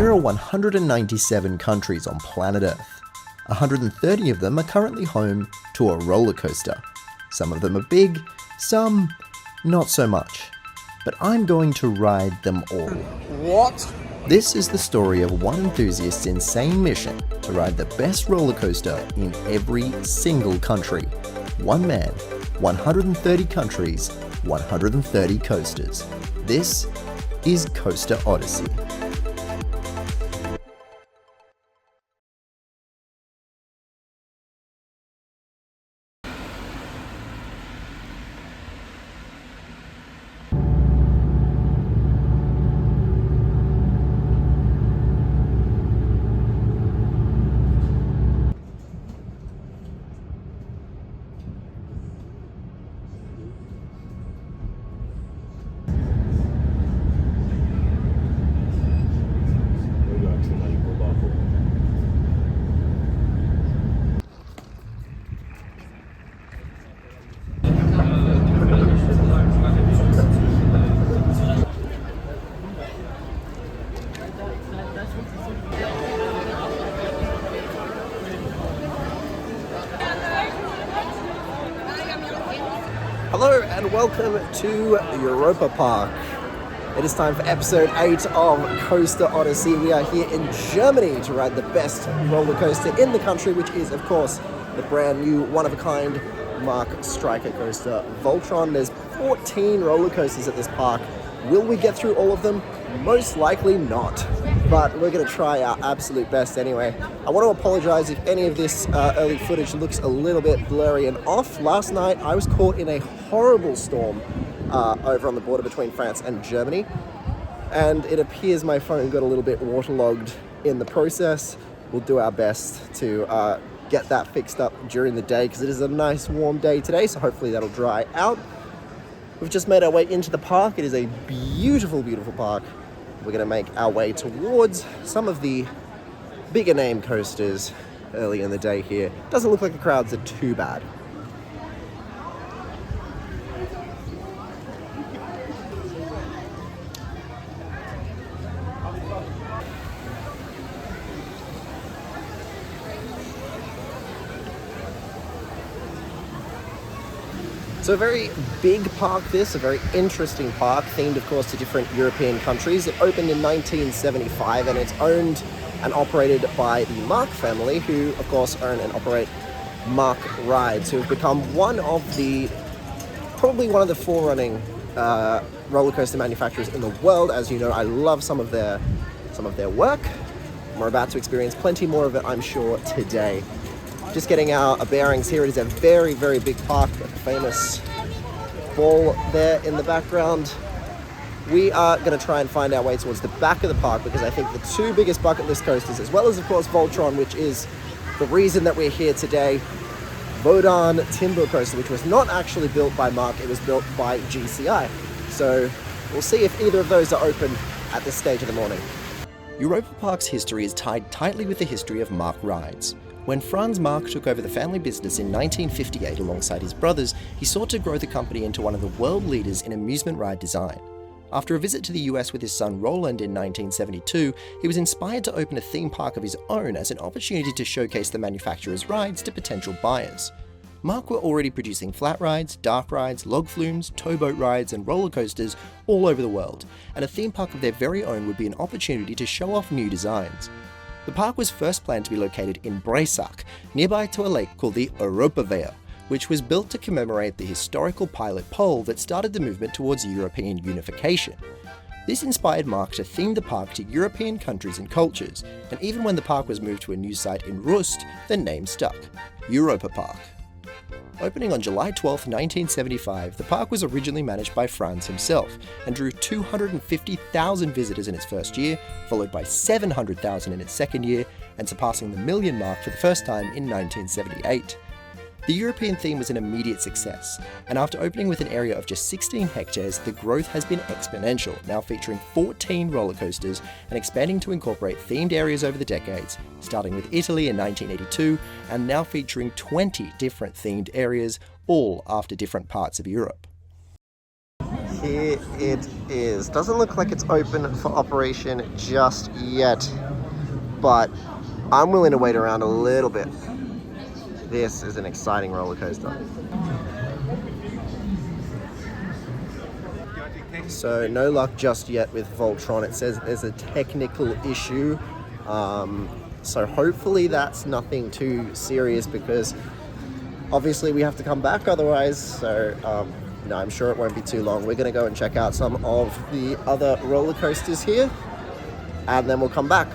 There are 197 countries on planet Earth. 130 of them are currently home to a roller coaster. Some of them are big, some not so much. But I'm going to ride them all. What? This is the story of one enthusiast's insane mission to ride the best roller coaster in every single country. One man, 130 countries, 130 coasters. This is Coaster Odyssey. Hello and welcome to Europa Park. It is time for episode 8 of Coaster Odyssey. We are here in Germany to ride the best roller coaster in the country, which is, of course, the brand new one-of-a-kind Mark Striker coaster, Voltron. There's 14 roller coasters at this park. Will we get through all of them? Most likely not, but we're going to try our absolute best anyway. I want to apologize if any of this early footage looks a little bit blurry and off. Last night I was caught in a horrible storm over on the border between France and Germany, and it appears my phone got a little bit waterlogged in the process. We'll do our best to get that fixed up during the day because it is a nice warm day today, so hopefully that'll dry out. We've just made our way into the park. It is a beautiful, beautiful park. We're going to make our way towards some of the bigger name coasters early in the day here. Doesn't look like the crowds are too bad. So a very big park this, a very interesting park, themed of course to different European countries. It opened in 1975 and it's owned and operated by the Mark family, who of course own and operate Mark Rides, who have become probably one of the forerunning roller coaster manufacturers in the world. As you know, I love some of their work. We're about to experience plenty more of it, I'm sure, today. Just getting our bearings here. It is a very, very big park, a famous ball there in the background. We are going to try and find our way towards the back of the park because I think the two biggest bucket list coasters, as well as of course Voltron, which is the reason that we're here today, Wodan Timber Coaster, which was not actually built by Mark, it was built by GCI. So we'll see if either of those are open at this stage of the morning. Europa Park's history is tied tightly with the history of Mark Rides. When Franz Mark took over the family business in 1958 alongside his brothers, he sought to grow the company into one of the world leaders in amusement ride design. After a visit to the US with his son Roland in 1972, he was inspired to open a theme park of his own as an opportunity to showcase the manufacturer's rides to potential buyers. Mark were already producing flat rides, dark rides, log flumes, towboat rides, and roller coasters all over the world, and a theme park of their very own would be an opportunity to show off new designs. The park was first planned to be located in Breisach, nearby to a lake called the Europawehr, which was built to commemorate the historical pilot pole that started the movement towards European unification. This inspired Mark to theme the park to European countries and cultures, and even when the park was moved to a new site in Rust, the name stuck, Europa Park. Opening on July 12, 1975, the park was originally managed by Franz himself and drew 250,000 visitors in its first year, followed by 700,000 in its second year, and surpassing the million mark for the first time in 1978. The European theme was an immediate success, and after opening with an area of just 16 hectares, the growth has been exponential, now featuring 14 roller coasters and expanding to incorporate themed areas over the decades, starting with Italy in 1982 and now featuring 20 different themed areas, all after different parts of Europe. Here it is. Doesn't look like it's open for operation just yet, but I'm willing to wait around a little bit. This is an exciting roller coaster. So no luck just yet with Voltron. It says there's a technical issue. So hopefully that's nothing too serious, because obviously we have to come back otherwise. So no, I'm sure it won't be too long. We're gonna go and check out some of the other roller coasters here, and then we'll come back.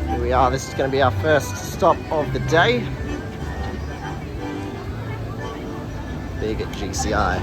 Here we are. This is going to be our first stop of the day. Big GCI.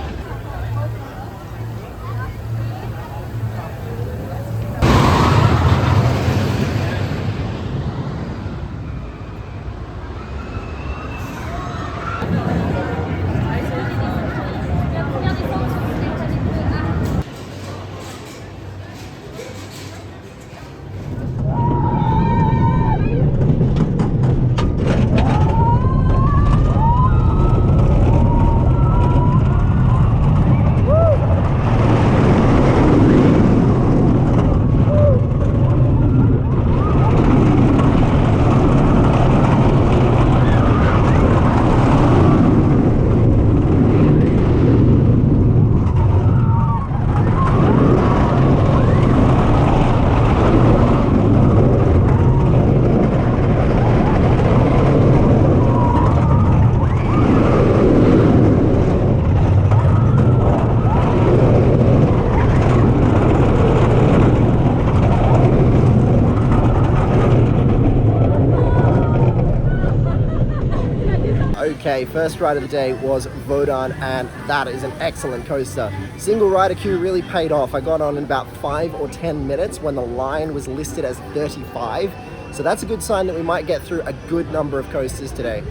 Okay, first ride of the day was Wodan, and that is an excellent coaster. Single rider queue really paid off. I got on in about 5 or 10 minutes when the line was listed as 35. So that's a good sign that we might get through a good number of coasters today.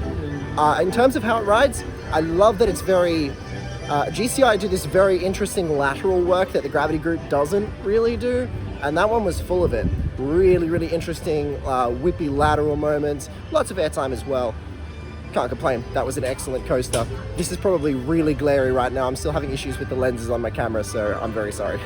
In terms of how it rides, I love that it's very... GCI do this very interesting lateral work that the Gravity Group doesn't really do, and that one was full of it. Really interesting whippy lateral moments, lots of airtime as well. Can't complain. That was an excellent coaster. This is probably really glary right now. I'm still having issues with the lenses on my camera, so I'm very sorry.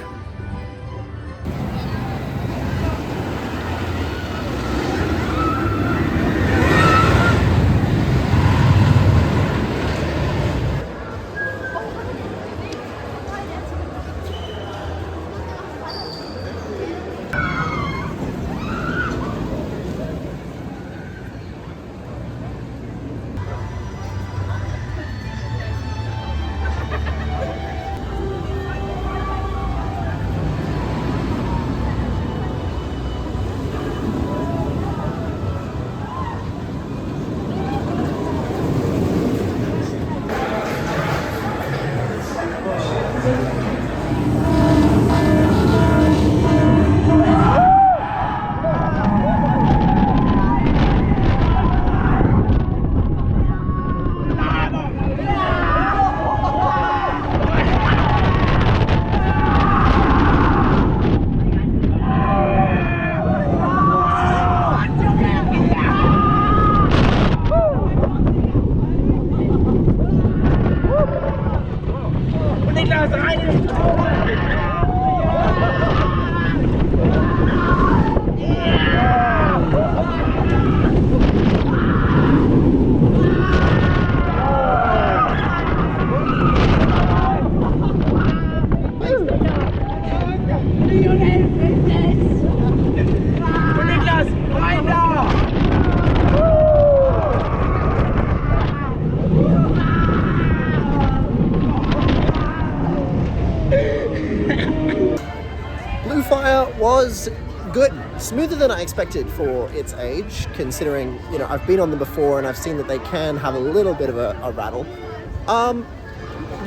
Was good, smoother than I expected for its age, considering, you know, I've been on them before and I've seen that they can have a little bit of a rattle.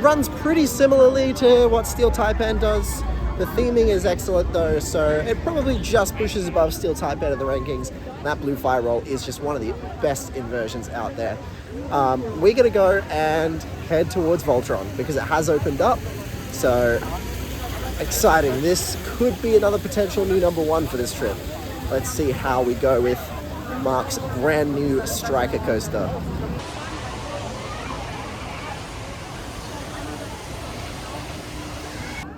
Runs pretty similarly to what Steel Taipan does. The theming is excellent though, so it probably just pushes above Steel Type Beta the rankings. That blue fire roll is just one of the best inversions out there. We're gonna go and head towards Voltron because it has opened up. So exciting. This could be another potential new number one for this trip. Let's see how we go with Mark's brand new Striker coaster.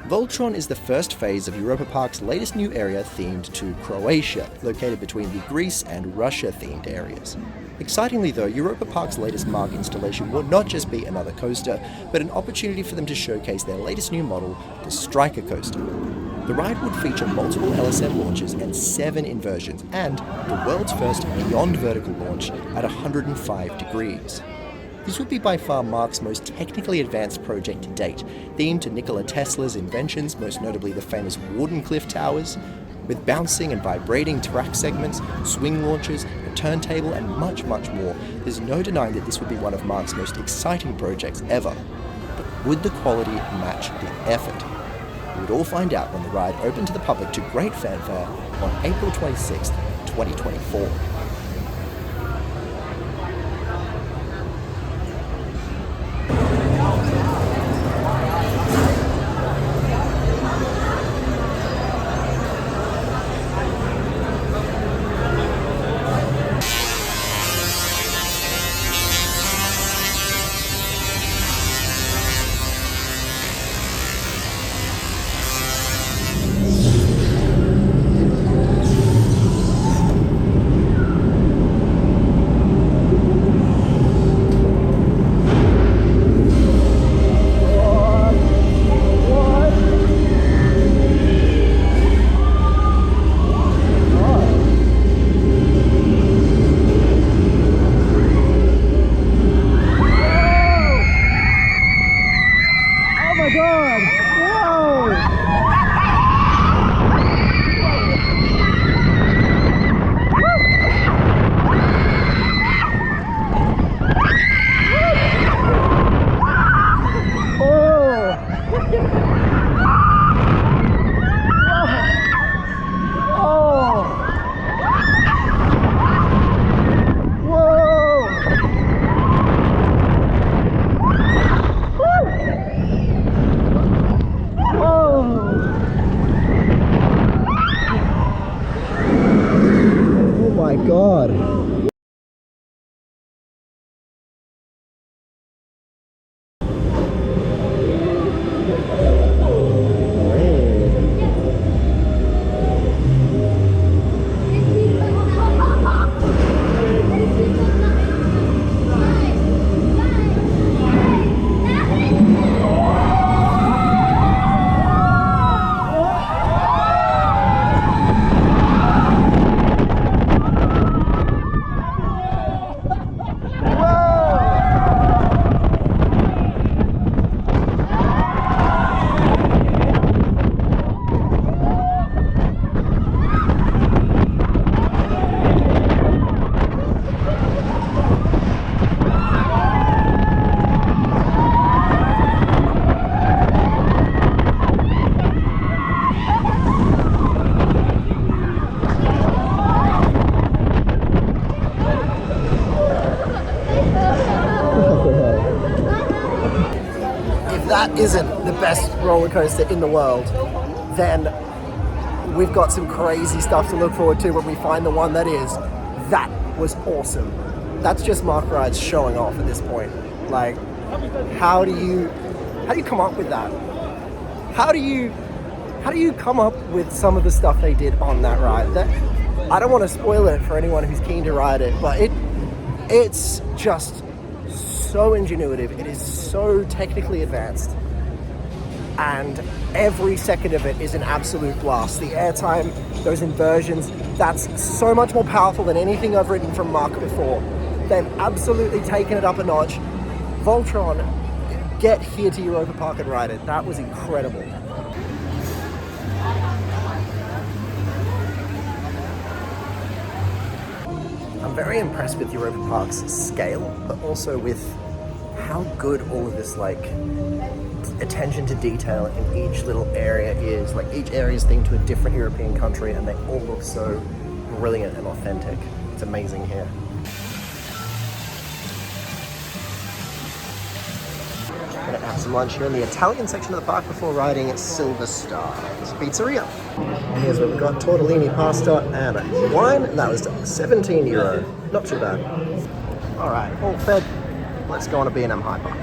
Voltron is the first phase of Europa Park's latest new area themed to Croatia, located between the Greece and Russia themed areas. Excitingly though, Europa Park's latest Mark installation will not just be another coaster, but an opportunity for them to showcase their latest new model, the Striker coaster. The ride would feature multiple LSM launches and 7 inversions, and the world's first beyond vertical launch at 105 degrees. This would be by far Mark's most technically advanced project to date, themed to Nikola Tesla's inventions, most notably the famous Wardenclyffe towers, with bouncing and vibrating track segments, swing launches, a turntable, and much, much more. There's no denying that this would be one of Mark's most exciting projects ever. But would the quality match the effort? We would all find out when the ride opened to the public to great fanfare on April 26th, 2024. That isn't the best roller coaster in the world, then we've got some crazy stuff to look forward to when we find the one that is. That was awesome. That's just Mark Rides showing off at this point. Like, how do you come up with that? How do you come up with some of the stuff they did on that ride? I don't want to spoil it for anyone who's keen to ride it, but it's just so ingenuitive. It is so technically advanced, and every second of it is an absolute blast. The airtime, those inversions, that's so much more powerful than anything I've ridden from Mark before. They've absolutely taken it up a notch. Voltron, get here to Europa Park and ride it. That was incredible. I'm very impressed with Europa Park's scale, but also with how good all of this attention to detail in each little area is. Like, each area is themed to a different European country, and they all look so brilliant and authentic. It's amazing here. Gonna have some lunch here in the Italian section of the park before riding at Silver Star. It's a pizzeria. And here's what we've got: tortellini pasta and wine, and that was €17. Not too bad. All right, all fed. Let's go on a B&M Hyper.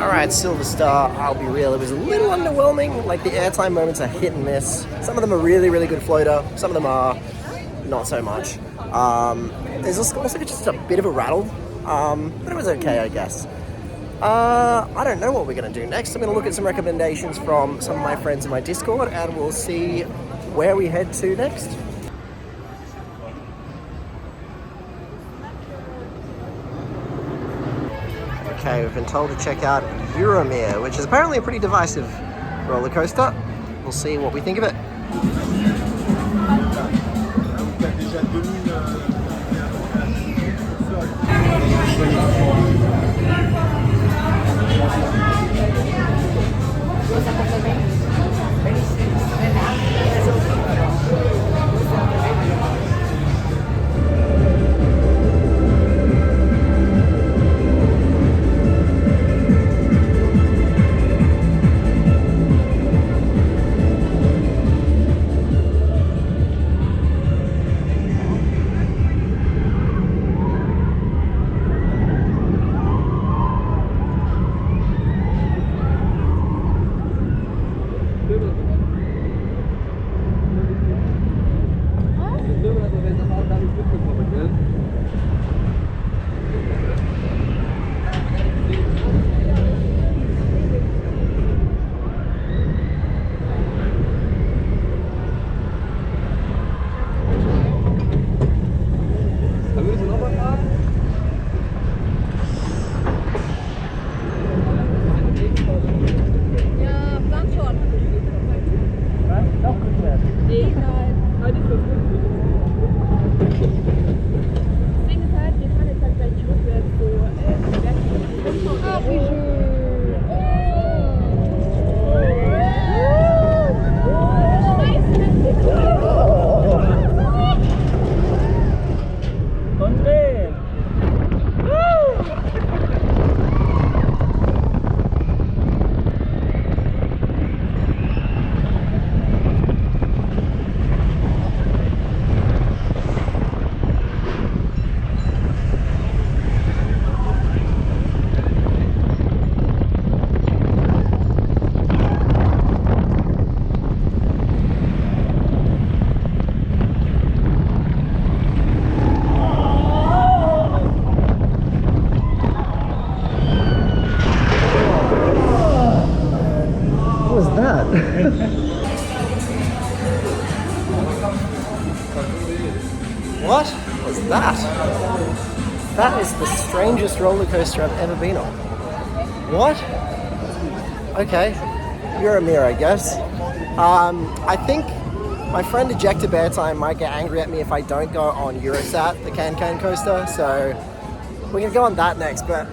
Alright, Silver Star, I'll be real, it was a little underwhelming. Like, the airtime moments are hit and miss. Some of them are really, really good floater. Some of them are not so much. There's also just a bit of a rattle, but it was okay, I guess. I don't know what we're going to do next. I'm going to look at some recommendations from some of my friends in my Discord, and we'll see where we head to next. Okay, we've been told to check out Euromir, which is apparently a pretty divisive roller coaster. We'll see what we think of it. What was that? That is the strangest roller coaster I've ever been on. What? Okay, Euromir, I guess. I think my friend Ejected Bear Time might get angry at me if I don't go on Eurosat, the Can-Can coaster, so we're gonna go on that next, but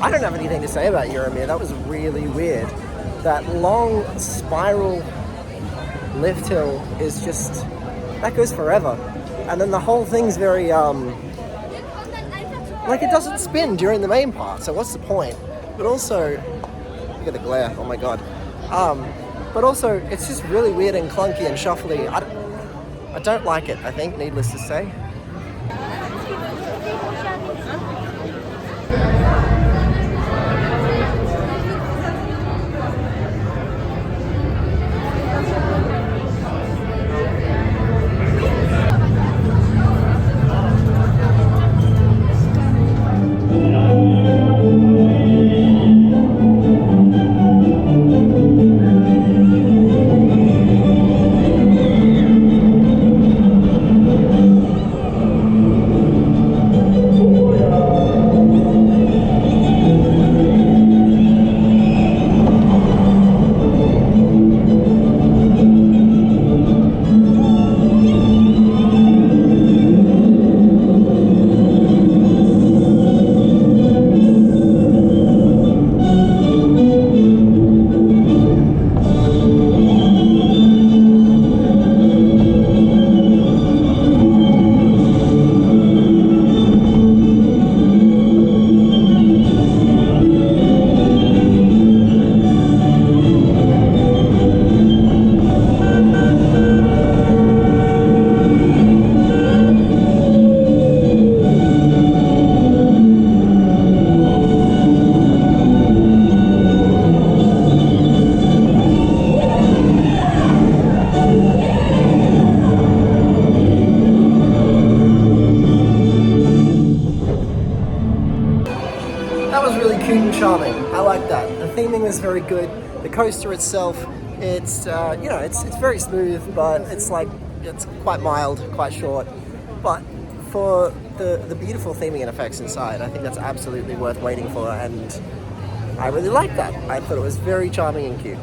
I don't have anything to say about Euromir. That was really weird. That long spiral lift hill is just, that goes forever. And then the whole thing's very, like it doesn't spin during the main part, so what's the point? But also, look at the glare, oh my god. But also, it's just really weird and clunky and shuffly. I don't like it, I think, needless to say. Charming. I like that. The theming is very good. The coaster itself, it's you know, it's very smooth, but it's quite mild, quite short. But for the beautiful theming and effects inside, I think that's absolutely worth waiting for, and I really like that. I thought it was very charming and cute.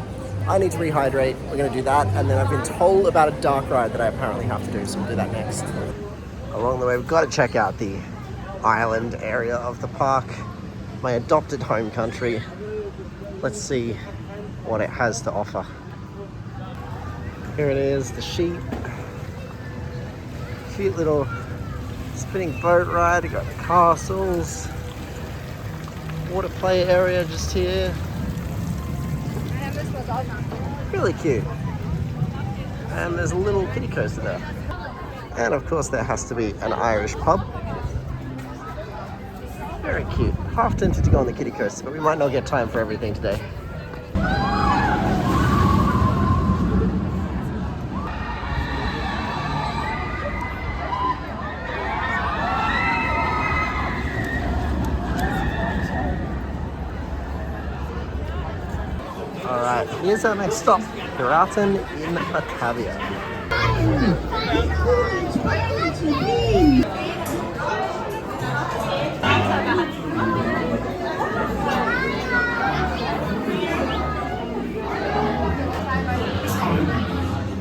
I need to rehydrate. We're going to do that, and then I've been told about a dark ride that I apparently have to do, so we'll do that next. Along the way, we've got to check out the island area of the park. My adopted home country. Let's see what it has to offer. Here it is, the sheep. Cute little spinning boat ride. We've got the castles. Water play area just here. Really cute. And there's a little kiddie coaster there. And of course there has to be an Irish pub. Very cute. Half tempted to go on the kiddie coaster, but we might not get time for everything today. Alright, here's our next stop. Piraten in Batavia.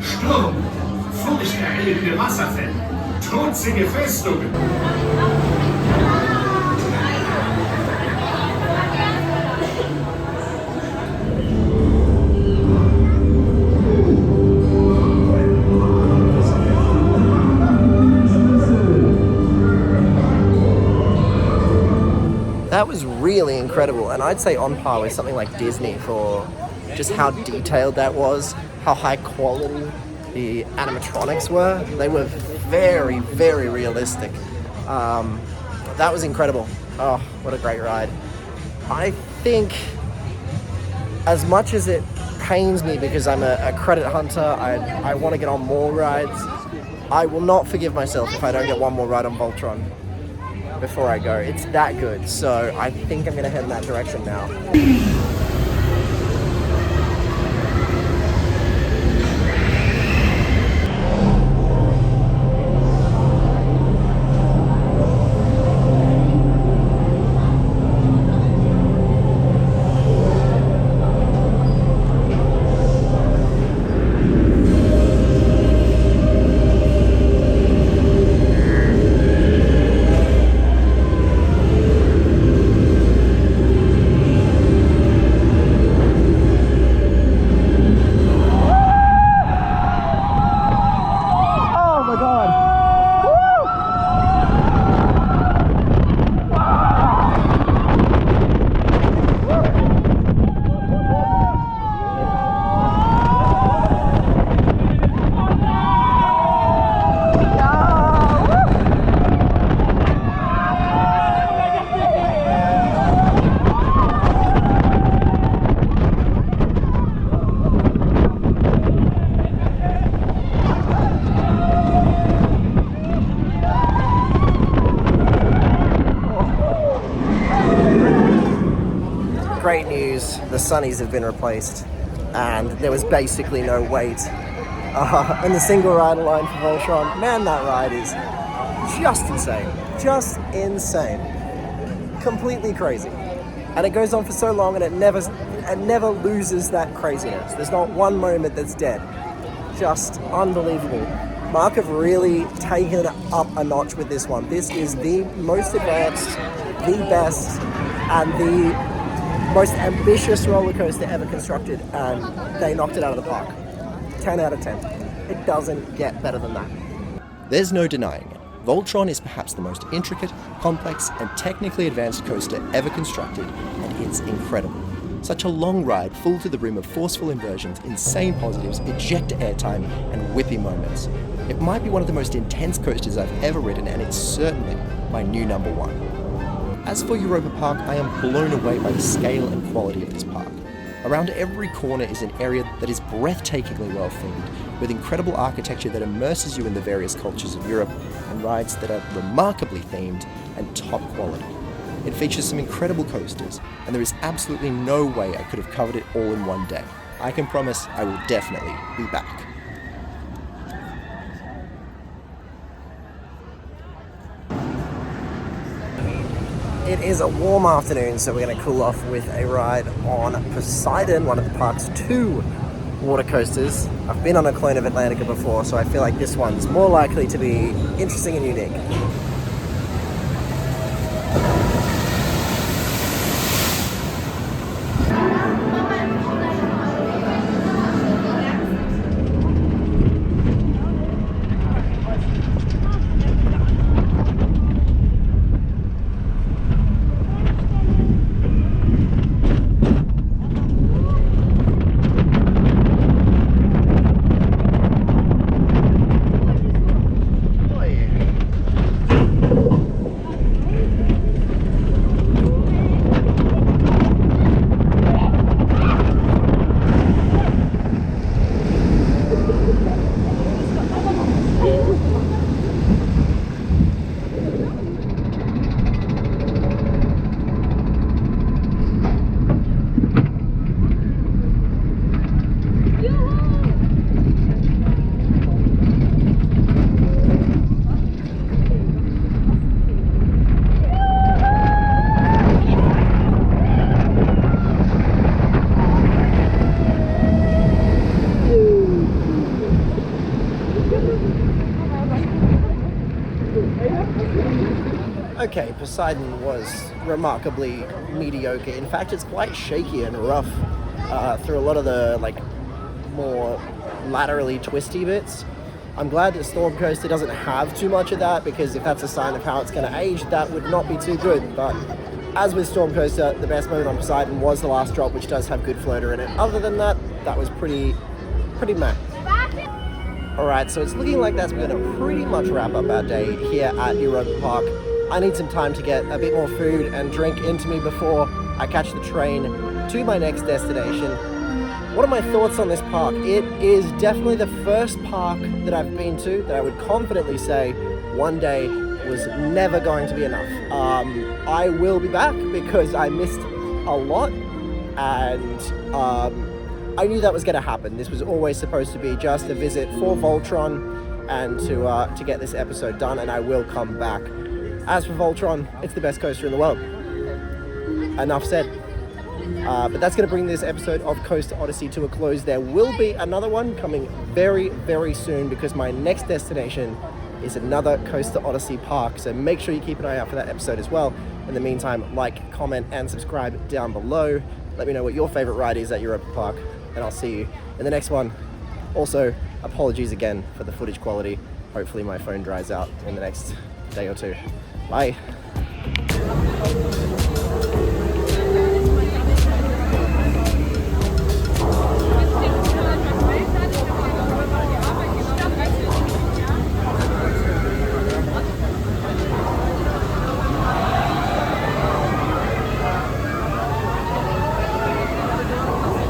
Sturm, furchterregende Wasserfälle, trutzige Festungen. That was really incredible, and I'd say on par with something like Disney for just how detailed that was, how high quality the animatronics were. They were very, very realistic. That was incredible. Oh, what a great ride. I think, as much as it pains me because I'm a credit hunter, I want to get on more rides, I will not forgive myself if I don't get one more ride on Voltron before I go. It's that good, so I think I'm gonna head in that direction now. sunnies have been replaced, and there was basically no wait. And the single rider line for Voltron, man, that ride is just insane. Just insane. Completely crazy. And it goes on for so long, and it never loses that craziness. There's not one moment that's dead. Just unbelievable. Mark have really taken it up a notch with this one. This is the most advanced, the best, and the most ambitious roller coaster ever constructed, and they knocked it out of the park. 10 out of 10. It doesn't get better than that. There's no denying it. Voltron is perhaps the most intricate, complex, and technically advanced coaster ever constructed, and it's incredible. Such a long ride, full to the brim of forceful inversions, insane positives, ejector airtime, and whippy moments. It might be one of the most intense coasters I've ever ridden, and it's certainly my new number one. As for Europa Park, I am blown away by the scale and quality of this park. Around every corner is an area that is breathtakingly well themed, with incredible architecture that immerses you in the various cultures of Europe, and rides that are remarkably themed and top quality. It features some incredible coasters, and there is absolutely no way I could have covered it all in one day. I can promise I will definitely be back. It is a warm afternoon, so we're going to cool off with a ride on Poseidon, one of the park's 2 water coasters. I've been on a clone of Atlantica before, so I feel like this one's more likely to be interesting and unique. Okay, Poseidon was remarkably mediocre. In fact, it's quite shaky and rough through a lot of the more laterally twisty bits. I'm glad that Storm Coaster doesn't have too much of that, because if that's a sign of how it's going to age, that would not be too good. But as with Storm Coaster, the best moment on Poseidon was the last drop, which does have good floater in it. Other than that, that was pretty meh. Alright, so it's looking like that's going to pretty much wrap up our day here at Europa Park. I need some time to get a bit more food and drink into me before I catch the train to my next destination. What are my thoughts on this park? It is definitely the first park that I've been to that I would confidently say one day was never going to be enough. I will be back because I missed a lot, and I knew that was going to happen. This was always supposed to be just a visit for Voltron and to get this episode done, and I will come back. As for Voltron, it's the best coaster in the world. Enough said. But that's going to bring this episode of Coaster Odyssey to a close. There will be another one coming very, very soon, because my next destination is another Coaster Odyssey park. So make sure you keep an eye out for that episode as well. In the meantime, like, comment, and subscribe down below. Let me know what your favorite ride is at Europa Park, and I'll see you in the next one. Also, apologies again for the footage quality. Hopefully my phone dries out in the next day or two. Bye.